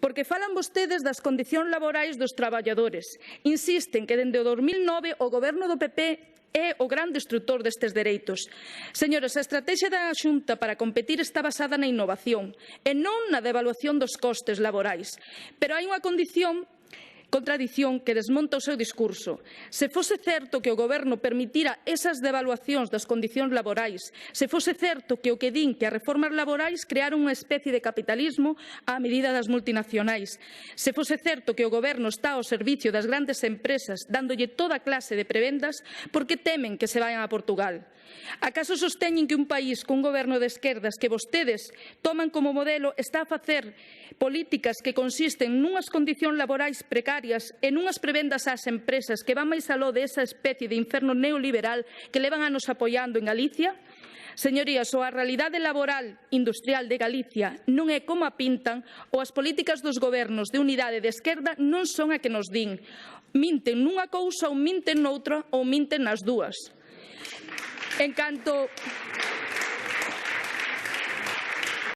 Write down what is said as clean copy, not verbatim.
Porque falan vostedes das condicións laborais dos traballadores. Insisten que dende o 2009 o Goberno do PP é o gran destrutor destes dereitos. Señores, a estratexia da Xunta para competir está basada na innovación e non na devaluación dos costes laborais. Pero hai unha contradición que desmonta o seu discurso. Se fose certo que o Goberno permitira esas devaluacións das condicións laborais, se fose certo que o que din que as reformas laborais crearon unha especie de capitalismo á medida das multinacionais, se fose certo que o Goberno está ao servicio das grandes empresas dándolle toda clase de prebendas, por que temen que se vayan a Portugal? Acaso sosteñen que un país cun goberno de esquerdas que vostedes toman como modelo está a facer políticas que consisten nunhas condicións laborais precarias e nunhas prebendas ás empresas que van máis aló de esa especie de inferno neoliberal que levan anos apoiando en Galicia? Señorías, ou a realidade laboral industrial de Galicia non é como a pintan, ou as políticas dos gobernos de unidade de esquerda non son a que nos din. Minten nunha cousa ou minten noutra ou minten nas dúas. En canto